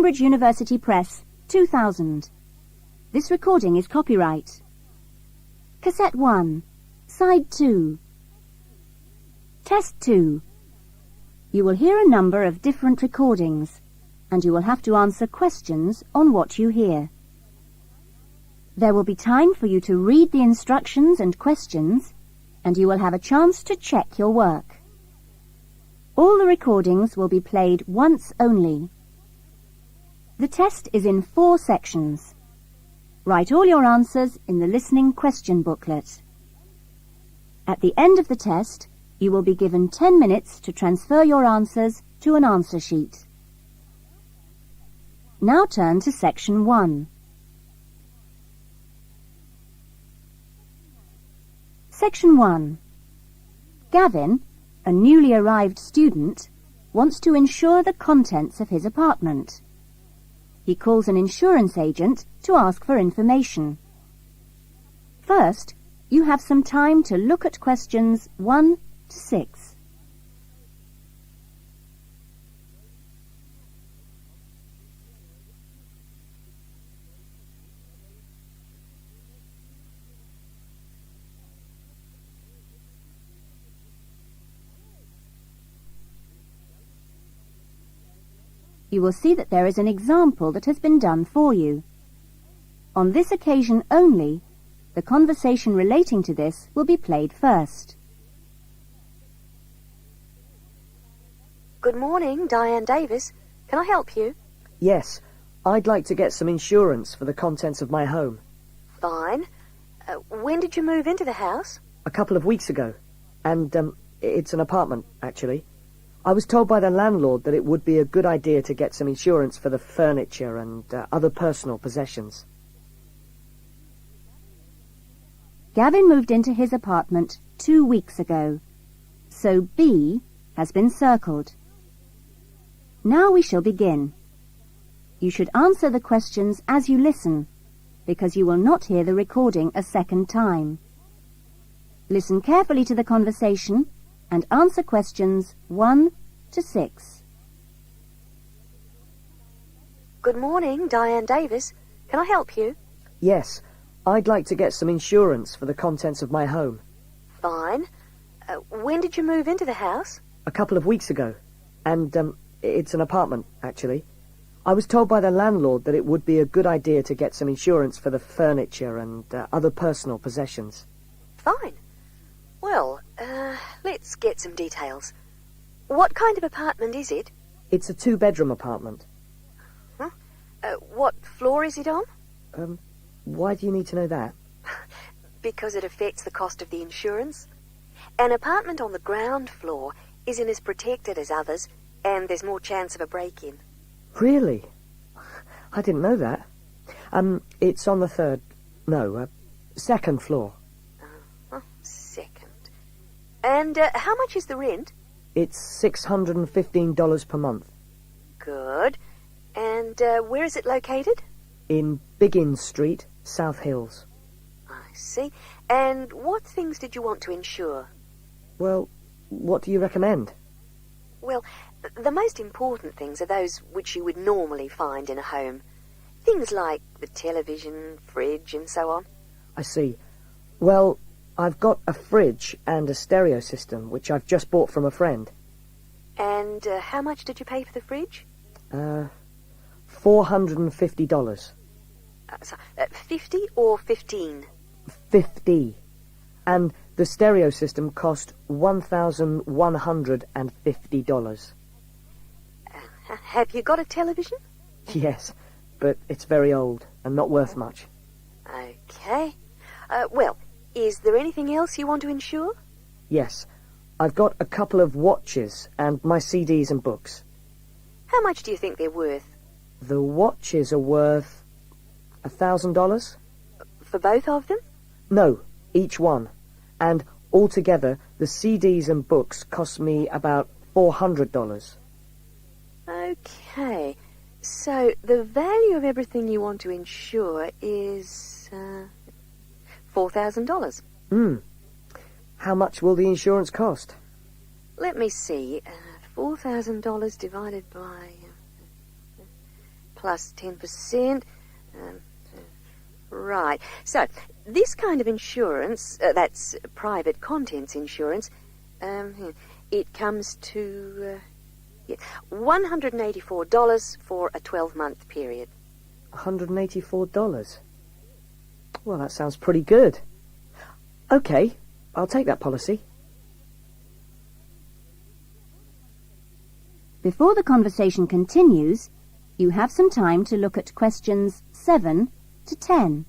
Cambridge University Press, 2000. This recording is copyright. Cassette 1, Side 2. Test 2. You will hear a number of different recordings, and you will have to answer questions on what you hear. There will be time for you to read the instructions and questions, and you will have a chance to check your work. All the recordings will be played once only. The test is in 4 sections. Write all your answers in the listening question booklet. At the end of the test, you will be given 10 minutes to transfer your answers to an answer sheet. Now turn to Section 1. Section 1. Gavin, a newly arrived student, wants to insure the contents of his apartment. He calls an insurance agent to ask for information. First, you have some time to look at questions 1 to 6. You will see that there is an example that has been done for you. On this occasion only, the conversation relating to this will be played first. Good morning, Diane Davis. Can I help you? Yes, I'd like to get some insurance for the contents of my home. Fine. When did you move into the house? A couple of weeks ago. And, it's an apartment, actually. I was told by the landlord that it would be a good idea to get some insurance for the furniture and other personal possessions. Gavin moved into his apartment 2 weeks ago, so B has been circled. Now we shall begin. You should answer the questions as you listen, because you will not hear the recording a second time. Listen carefully to the conversation and answer questions 1 to 6. Good morning, Diane Davis. Can I help you? Yes, I'd like to get some insurance for the contents of my home. Fine. When did you move into the house? A couple of weeks ago. And, it's an apartment, actually. I was told by the landlord that it would be a good idea to get some insurance for the furniture and other personal possessions. Fine. Well, let's get some details. What kind of apartment is it? It's a 2-bedroom apartment. Huh? What floor is it on? Why do you need to know that? Because it affects the cost of the insurance. An apartment on the ground floor isn't as protected as others, and there's more chance of a break-in. Really? I didn't know that. It's on the second floor. Second. And how much is the rent? It's $615 per month. Good. And where is it located? In Biggins Street, South Hills. I see. And what things did you want to insure? Well, what do you recommend? Well, the most important things are those which you would normally find in a home. Things like the television, fridge, and so on. I see. Well, I've got a fridge and a stereo system, which I've just bought from a friend. And how much did you pay for the fridge? $450. 50 or 15? 50. And the stereo system cost $1,150. Have you got a television? Yes, but it's very old and not worth much. Okay. Well, is there anything else you want to insure? Yes. I've got a couple of watches and my CDs and books. How much do you think they're worth? The watches are worth $1,000? For both of them? No, each one. And altogether, the CDs and books cost me about $400. Okay. So the value of everything you want to insure is $4,000. How much will the insurance cost? Let me see. $4,000 divided by plus 10%. Right. So, this kind of insurance, that's private contents insurance, it comes to $184 for a 12-month period. $184? Well, that sounds pretty good. Okay, I'll take that policy. Before the conversation continues, you have some time to look at questions 7 to 10.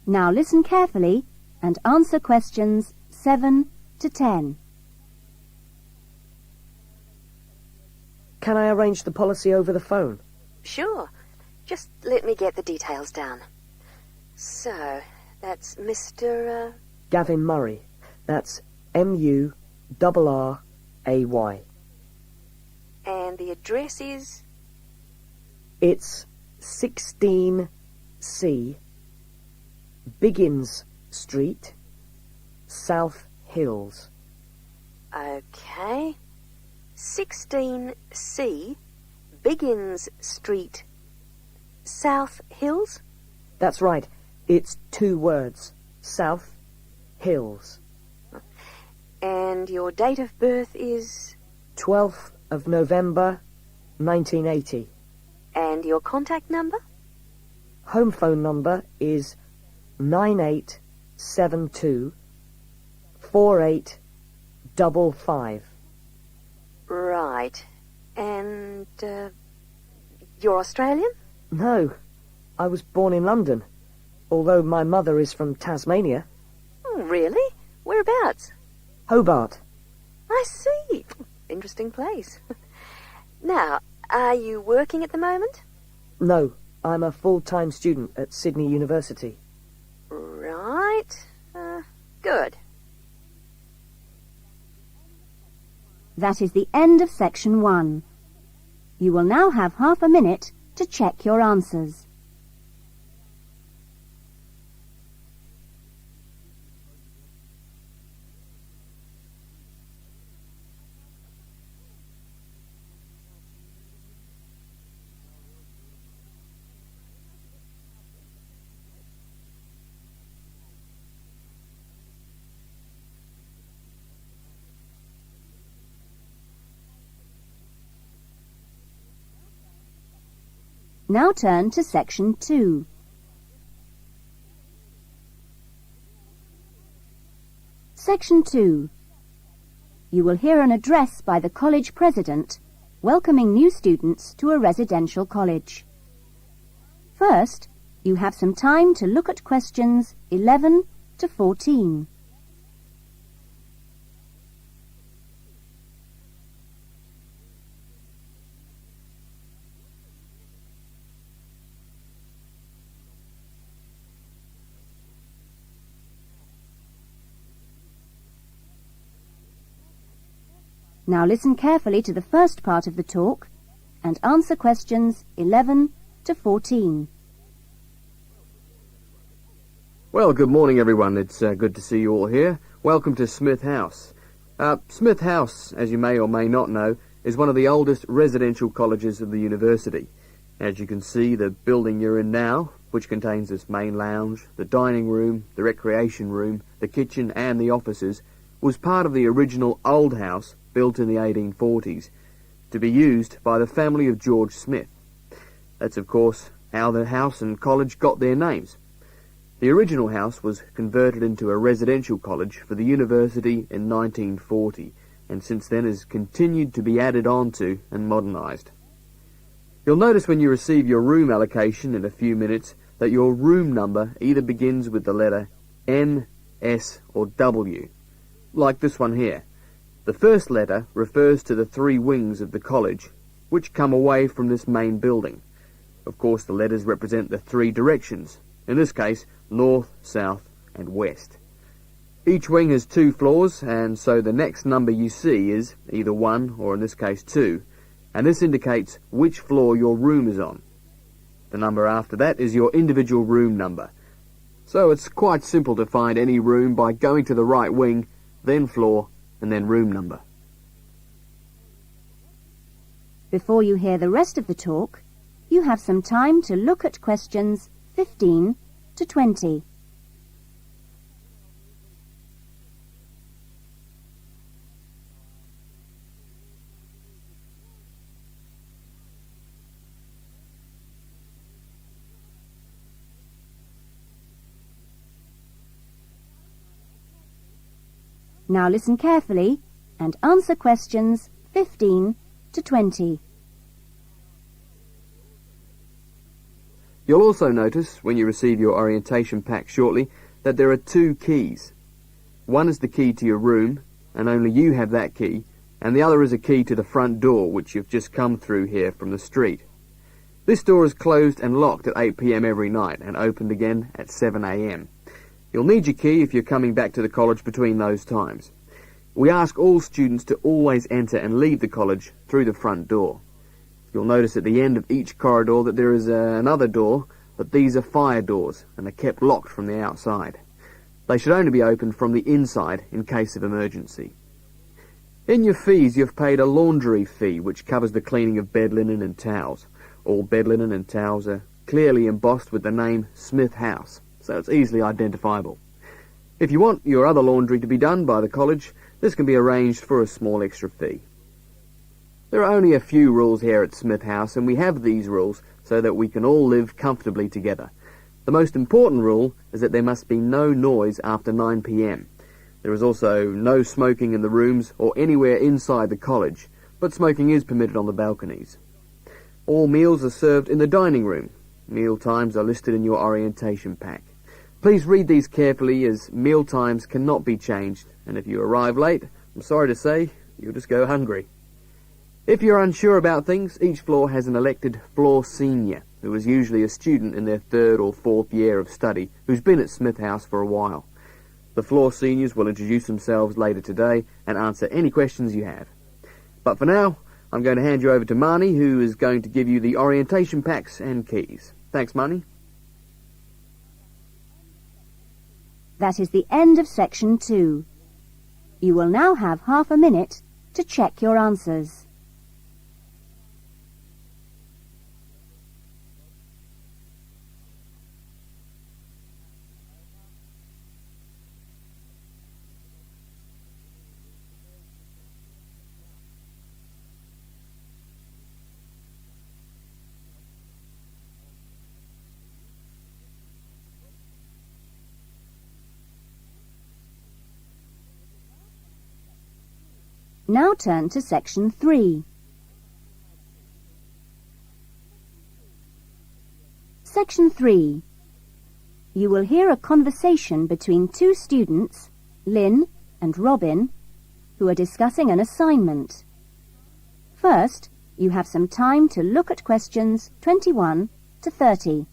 Now listen carefully and answer questions 7 to 10. Can I arrange the policy over the phone? Sure. Just let me get the details down. So, that's Mr. Gavin Murray. That's M-U-R-R-A-Y. And the address is? It's 16C, Biggins Street, South Hills. Okay. 16C, Biggins Street, South Hills? That's right. It's 2 words. South Hills. And your date of birth is? 12th of November, 1980. And your contact number? Home phone number is 9872 4855. Right. And, you're Australian? No, I was born in London, although my mother is from Tasmania. Oh, really? Whereabouts? Hobart. I see. Interesting place. Now, are you working at the moment? No, I'm a full-time student at Sydney University. Right. Good. That is the end of section 1. You will now have half a minute to check your answers. Now turn to section 2. Section 2. You will hear an address by the college president welcoming new students to a residential college. First, you have some time to look at questions 11 to 14. Now listen carefully to the first part of the talk and answer questions 11 to 14. Well, good morning, everyone. It's good to see you all here. Welcome to Smith House. Smith House, as you may or may not know, is one of the oldest residential colleges of the university. As you can see, the building you're in now, which contains this main lounge, the dining room, the recreation room, the kitchen and the offices, was part of the original old house built in the 1840s, to be used by the family of George Smith. That's, of course, how the house and college got their names. The original house was converted into a residential college for the university in 1940, and since then has continued to be added on to and modernised. You'll notice when you receive your room allocation in a few minutes that your room number either begins with the letter N, S or W, like this one here. The first letter refers to the 3 wings of the college, which come away from this main building. Of course, the letters represent the 3 directions, in this case, north, south, and west. Each wing has 2 floors, and so the next number you see is either 1 or in this case 2, and this indicates which floor your room is on. The number after that is your individual room number. So it's quite simple to find any room by going to the right wing, then floor, and then room number. Before you hear the rest of the talk, you have some time to look at questions 15 to 20. Now listen carefully and answer questions 15 to 20. You'll also notice, when you receive your orientation pack shortly, that there are 2 keys. One is the key to your room, and only you have that key, and the other is a key to the front door, which you've just come through here from the street. This door is closed and locked at 8 p.m. every night, and opened again at 7 a.m. You'll need your key if you're coming back to the college between those times. We ask all students to always enter and leave the college through the front door. You'll notice at the end of each corridor that there is another door, but these are fire doors and are kept locked from the outside. They should only be opened from the inside in case of emergency. In your fees, you've paid a laundry fee, which covers the cleaning of bed linen and towels. All bed linen and towels are clearly embossed with the name Smith House, so it's easily identifiable. If you want your other laundry to be done by the college, this can be arranged for a small extra fee. There are only a few rules here at Smith House, and we have these rules so that we can all live comfortably together. The most important rule is that there must be no noise after 9 p.m. There is also no smoking in the rooms or anywhere inside the college, but smoking is permitted on the balconies. All meals are served in the dining room. Meal times are listed in your orientation pack. Please read these carefully, as meal times cannot be changed, and if you arrive late, I'm sorry to say, you'll just go hungry. If you're unsure about things, each floor has an elected floor senior, who is usually a student in their 3rd or 4th year of study, who's been at Smith House for a while. The floor seniors will introduce themselves later today and answer any questions you have. But for now, I'm going to hand you over to Marnie, who is going to give you the orientation packs and keys. Thanks, Marnie. That is the end of section 2. You will now have half a minute to check your answers. Now turn to section 3. Section 3. You will hear a conversation between 2 students, Lynn and Robin, who are discussing an assignment. First, you have some time to look at questions 21 to 30.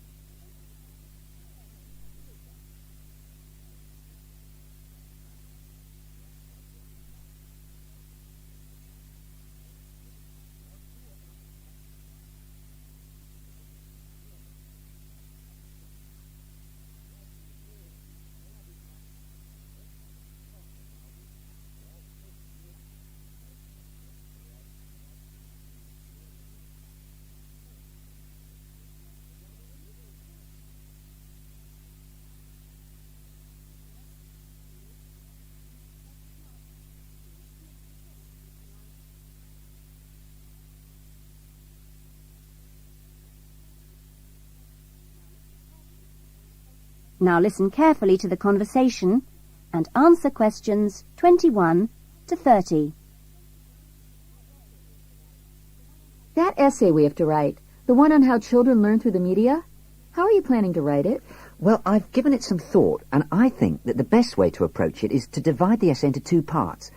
Now listen carefully to the conversation and answer questions 21 to 30. That essay we have to write, the one on how children learn through the media, how are you planning to write it? Well, I've given it some thought, and I think that the best way to approach it is to divide the essay into 2 parts.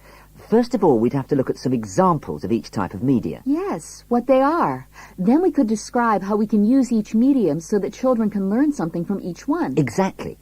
First of all, we'd have to look at some examples of each type of media. Yes, what they are. Then we could describe how we can use each medium so that children can learn something from each one. Exactly.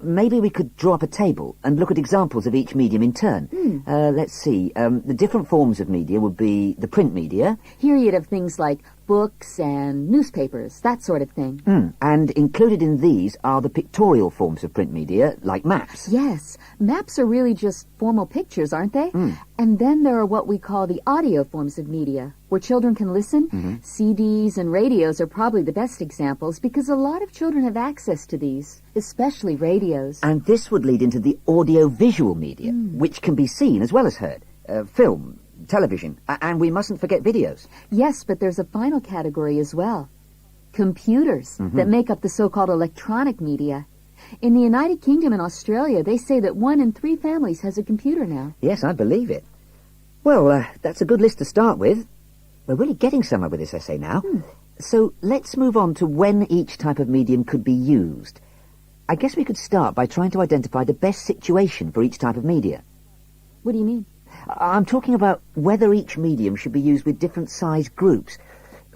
Maybe we could draw up a table and look at examples of each medium in turn. Let's see. The different forms of media would be the print media. Here you'd have things like books and newspapers, that sort of thing. And included in these are the pictorial forms of print media, like maps. Yes, maps are really just formal pictures, aren't they? And then there are what we call the audio forms of media, where children can listen. CDs and radios are probably the best examples because a lot of children have access to these, especially radios. And this would lead into the audio-visual media, which can be seen as well as heard. Film, television, and we mustn't forget videos. Yes, but there's a final category as well. Computers that make up the so-called electronic media. In the United Kingdom and Australia, they say that 1 in 3 families has a computer now. Yes, I believe it. Well, that's a good list to start with. We're really getting somewhere with this essay now. So let's move on to when each type of medium could be used. I guess we could start by trying to identify the best situation for each type of media. What do you mean? I'm talking about whether each medium should be used with different size groups.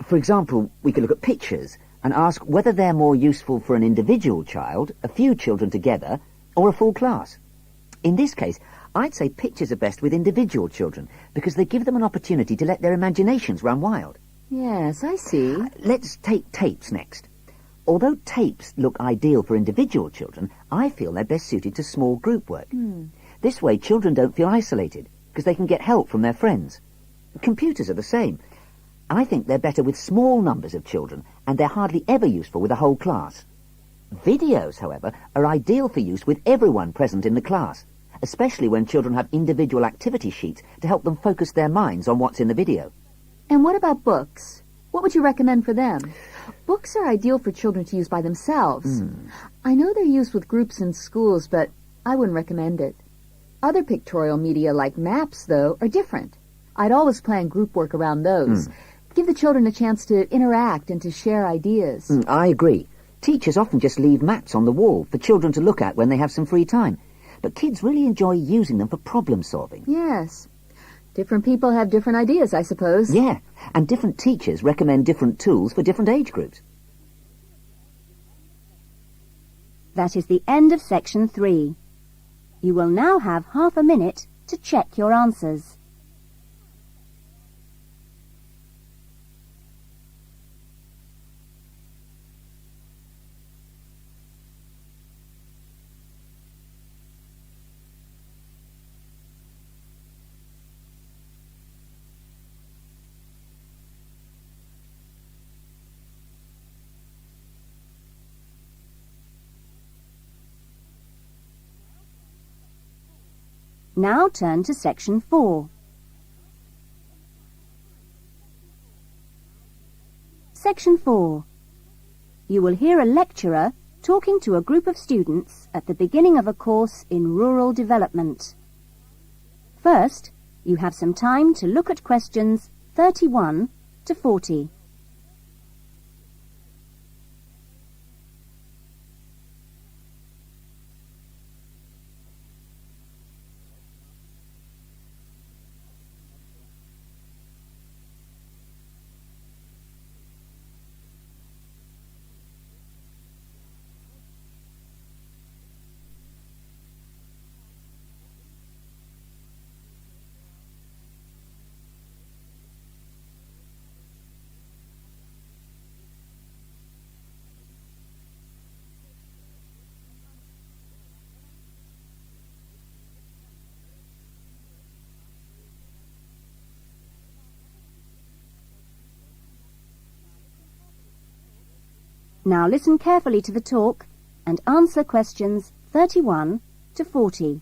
For example, we could look at pictures and ask whether they're more useful for an individual child, a few children together, or a full class. In this case, I'd say pictures are best with individual children because they give them an opportunity to let their imaginations run wild. Yes, I see. Let's take tapes next. Although tapes look ideal for individual children, I feel they're best suited to small group work. This way, children don't feel isolated because they can get help from their friends. Computers are the same. I think they're better with small numbers of children, and they're hardly ever useful with a whole class. Videos, however, are ideal for use with everyone present in the class, especially when children have individual activity sheets to help them focus their minds on what's in the video. And what about books? What would you recommend for them? Books are ideal for children to use by themselves. I know they're used with groups in schools, but I wouldn't recommend it. Other pictorial media like maps, though, are different. I'd always plan group work around those. Give the children a chance to interact and to share ideas. I agree. Teachers often just leave maps on the wall for children to look at when they have some free time. But kids really enjoy using them for problem solving. Yes. Different people have different ideas, I suppose. Yeah, and different teachers recommend different tools for different age groups. That is the end of section 3. You will now have half a minute to check your answers. Now turn to section 4. Section 4. You will hear a lecturer talking to a group of students at the beginning of a course in rural development. First, you have some time to look at questions 31 to 40. Now listen carefully to the talk and answer questions 31 to 40.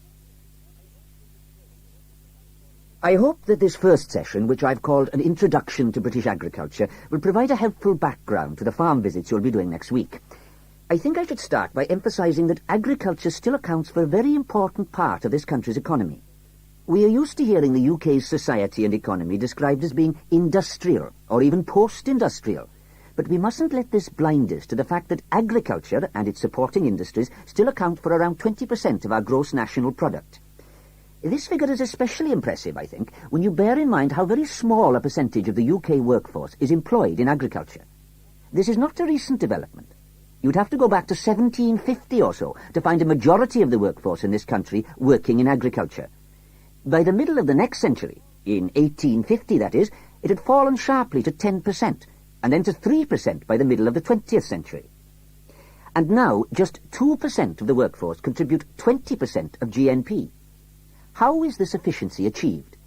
I hope that this first session, which I've called an Introduction to British Agriculture, will provide a helpful background to the farm visits you'll be doing next week. I think I should start by emphasising that agriculture still accounts for a very important part of this country's economy. We are used to hearing the UK's society and economy described as being industrial or even post-industrial. But we mustn't let this blind us to the fact that agriculture and its supporting industries still account for around 20% of our gross national product. This figure is especially impressive, I think, when you bear in mind how very small a percentage of the UK workforce is employed in agriculture. This is not a recent development. You'd have to go back to 1750 or so to find a majority of the workforce in this country working in agriculture. By the middle of the next century, in 1850 that is, it had fallen sharply to 10%. and then to 3% by the middle of the 20th century. And now, just 2% of the workforce contribute 20% of GNP. How is this efficiency achieved?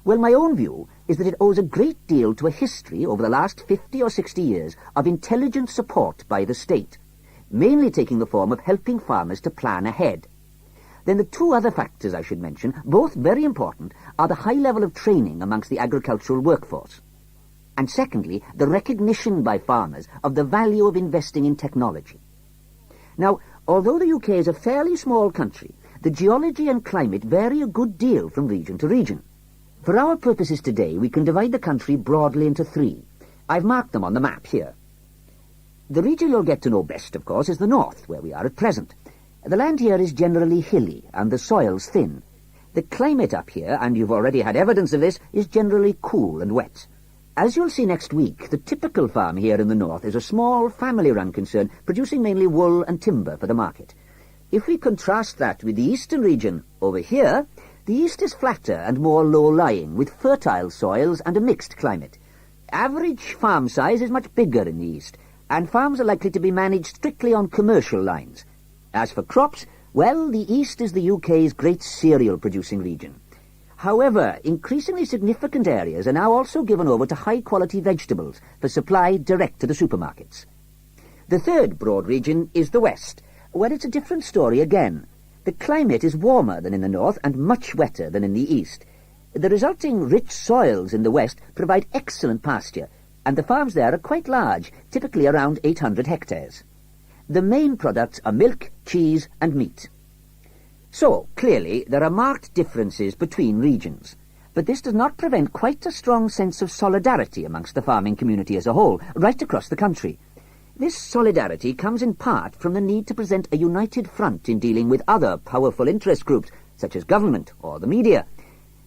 Well, my own view is that it owes a great deal to a history over the last 50 or 60 years of intelligent support by the state, mainly taking the form of helping farmers to plan ahead. Then the two other factors I should mention, both very important, are the high level of training amongst the agricultural workforce, and secondly, the recognition by farmers of the value of investing in technology. Now, although the UK is a fairly small country, the geology and climate vary a good deal from region to region. For our purposes today, we can divide the country broadly into three. I've marked them on the map here. The region you'll get to know best, of course, is the north, where we are at present. The land here is generally hilly, and the soils thin. The climate up here, and you've already had evidence of this, is generally cool and wet. As you'll see next week, the typical farm here in the north is a small, family-run concern, producing mainly wool and timber for the market. If we contrast that with the eastern region, over here, the east is flatter and more low-lying, with fertile soils and a mixed climate. Average farm size is much bigger in the east, and farms are likely to be managed strictly on commercial lines. As for crops, well, the east is the UK's great cereal-producing region. However, increasingly significant areas are now also given over to high-quality vegetables for supply direct to the supermarkets. The third broad region is the west, where it's a different story again. The climate is warmer than in the north and much wetter than in the east. The resulting rich soils in the west provide excellent pasture, and the farms there are quite large, typically around 800 hectares. The main products are milk, cheese and meat. So, clearly, there are marked differences between regions, but this does not prevent quite a strong sense of solidarity amongst the farming community as a whole, right across the country. This solidarity comes in part from the need to present a united front in dealing with other powerful interest groups, such as government or the media.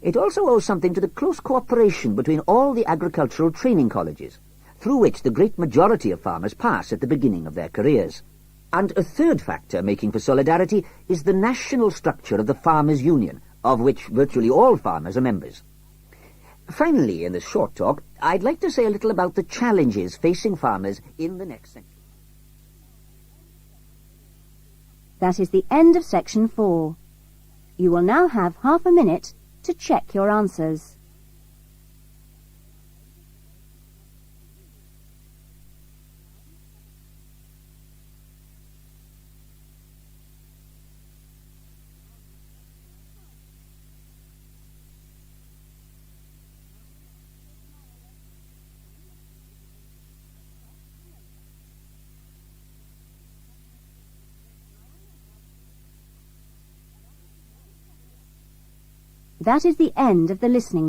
It also owes something to the close cooperation between all the agricultural training colleges, through which the great majority of farmers pass at the beginning of their careers. And a third factor making for solidarity is the national structure of the Farmers' Union, of which virtually all farmers are members. Finally, in this short talk, I'd like to say a little about the challenges facing farmers in the next century. That is the end of section 4. You will now have half a minute to check your answers. That is the end of the listening